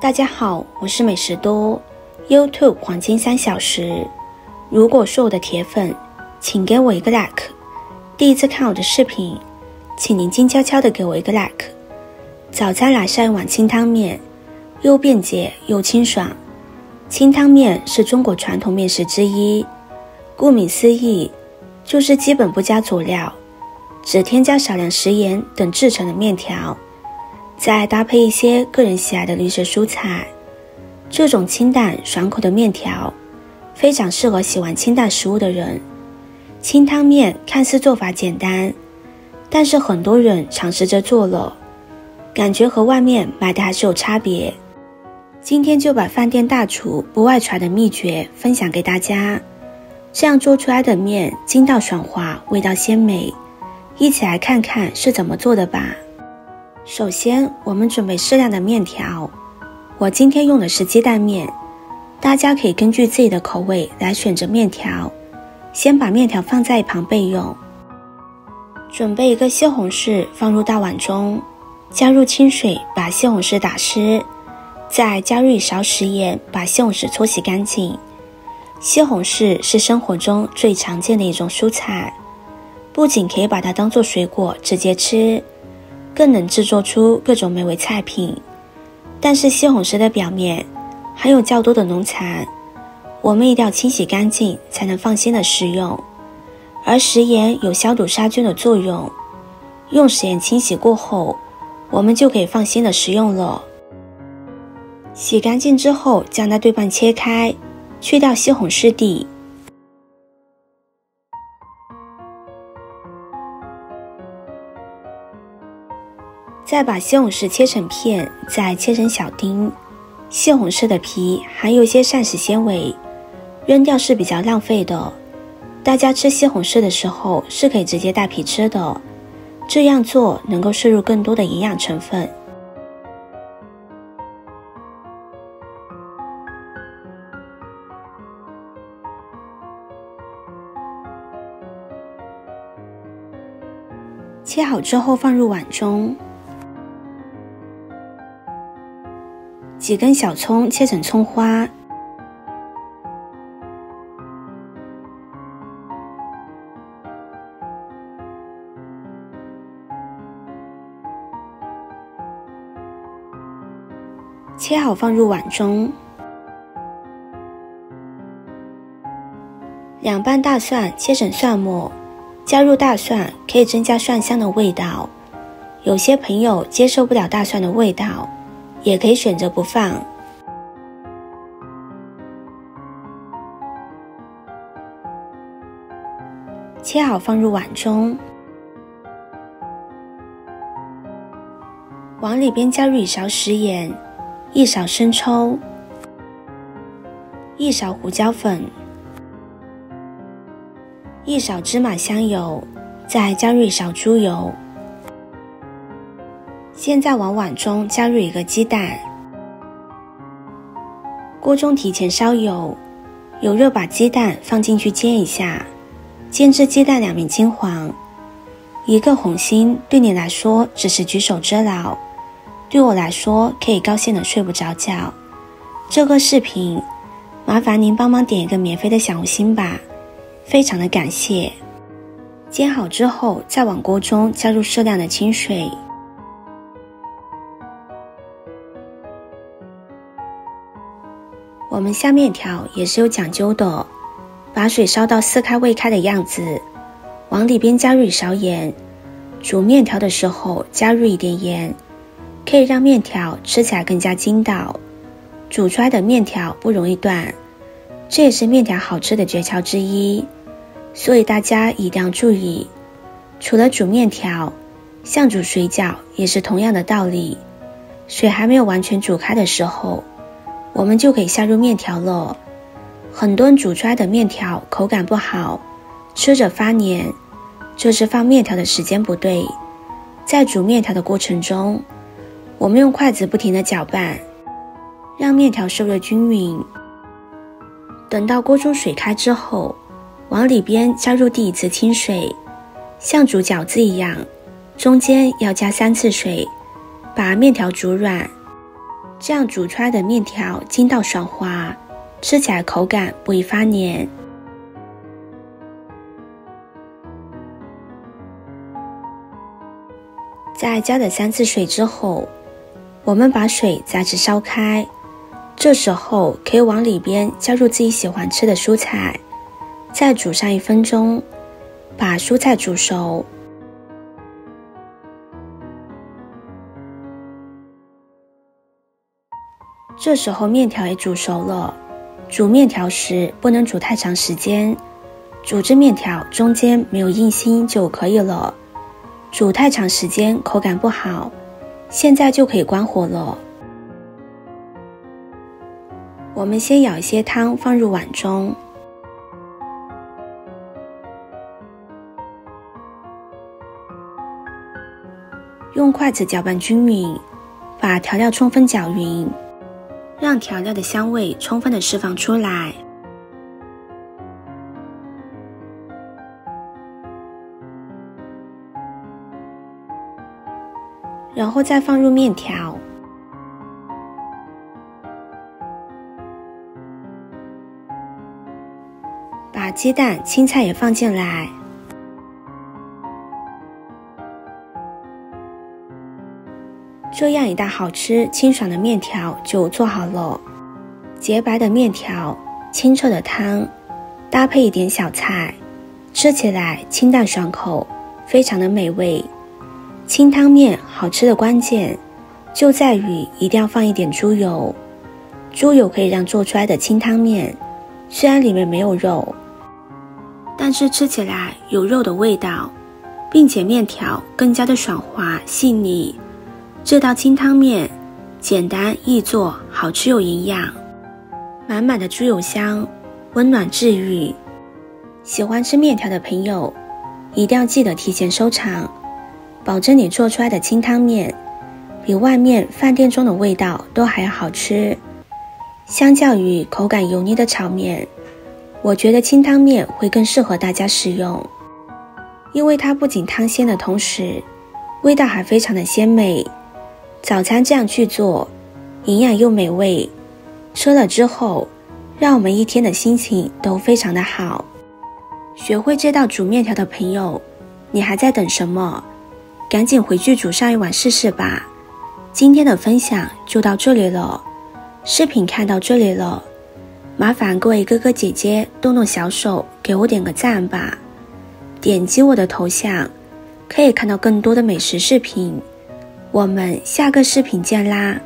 大家好，我是美食多 YouTube 黄金3小时。如果是我的铁粉，请给我一个 like。第一次看我的视频，请您静悄悄地给我一个 like。早餐来上一碗清汤面，又便捷又清爽。清汤面是中国传统面食之一，顾名思义，就是基本不加佐料，只添加少量食盐等制成的面条，再搭配一些个人喜爱的绿色蔬菜。这种清淡爽口的面条非常适合喜欢清淡食物的人。清汤面看似做法简单，但是很多人尝试着做了，感觉和外面买的还是有差别。今天就把饭店大厨不外传的秘诀分享给大家，这样做出来的面筋道爽滑，味道鲜美。一起来看看是怎么做的吧。首先我们准备适量的面条，我今天用的是鸡蛋面，大家可以根据自己的口味来选择面条。先把面条放在一旁备用。准备一个西红柿放入大碗中，加入清水把西红柿打湿，再加入1勺食盐把西红柿搓洗干净。西红柿是生活中最常见的一种蔬菜，不仅可以把它当作水果直接吃，更能制作出各种美味菜品。但是西红柿的表面含有较多的农残，我们一定要清洗干净才能放心的食用。而食盐有消毒杀菌的作用，用食盐清洗过后，我们就可以放心的食用了。洗干净之后，将它对半切开，去掉西红柿蒂。再把西红柿切成片，再切成小丁。西红柿的皮含有一些膳食纤维，扔掉是比较浪费的。大家吃西红柿的时候是可以直接带皮吃的，这样做能够摄入更多的营养成分。切好之后放入碗中，几根小葱切成葱花，切好放入碗中。2瓣大蒜切成蒜末，加入大蒜可以增加蒜香的味道。有些朋友接受不了大蒜的味道，也可以选择不放。切好放入碗中，往里边加入1勺食盐，1勺生抽，1勺胡椒粉，1勺芝麻香油，再加入1勺猪油。现在往碗中加入1个鸡蛋。锅中提前烧油，油热把鸡蛋放进去煎一下，煎至鸡蛋2面金黄。1个红心对你来说只是举手之劳，对我来说可以高兴的睡不着觉。这个视频麻烦您帮忙点一个免费的小红心吧，非常的感谢。煎好之后，再往锅中加入适量的清水。我们下面条也是有讲究的，把水烧到似开未开的样子，往里边加入1勺盐。煮面条的时候加入一点盐，可以让面条吃起来更加筋道，煮出来的面条不容易断，这也是面条好吃的诀窍之一。所以大家一定要注意，除了煮面条，像煮水饺也是同样的道理。水还没有完全煮开的时候，我们就可以下入面条了。很多人煮出来的面条口感不好，吃着发黏，这是放面条的时间不对。在煮面条的过程中，我们用筷子不停地搅拌，让面条受热均匀。等到锅中水开之后，往里边加入第1次清水，像煮饺子一样，中间要加3次水，把面条煮软。这样煮出来的面条筋道爽滑，吃起来口感不易发黏。在加了3次水之后，我们把水再次烧开，这时候可以往里边加入自己喜欢吃的蔬菜，再煮上1分钟，把蔬菜煮熟。这时候面条也煮熟了，煮面条时不能煮太长时间，煮至面条中间没有硬心就可以了。煮太长时间口感不好，现在就可以关火了。我们先舀一些汤放入碗中，用筷子搅拌均匀，把调料充分搅匀，让调料的香味充分的释放出来。然后再放入面条，把鸡蛋、青菜也放进来，这样一道好吃清爽的面条就做好了。洁白的面条，清澈的汤，搭配一点小菜，吃起来清淡爽口，非常的美味。清汤面好吃的关键就在于一定要放一点猪油，猪油可以让做出来的清汤面虽然里面没有肉，但是吃起来有肉的味道，并且面条更加的爽滑细腻。这道清汤面简单易做，好吃有营养，满满的猪油香，温暖治愈。喜欢吃面条的朋友一定要记得提前收藏，保证你做出来的清汤面比外面饭店中的味道都还要好吃。相较于口感油腻的炒面，我觉得清汤面会更适合大家食用，因为它不仅汤鲜的同时味道还非常的鲜美。早餐这样去做，营养又美味，吃了之后让我们一天的心情都非常的好。学会这道煮面条的朋友，你还在等什么？赶紧回去煮上一碗试试吧。今天的分享就到这里了，视频看到这里了，麻烦各位哥哥姐姐动动小手给我点个赞吧。点击我的头像可以看到更多的美食视频，我们下个视频见啦。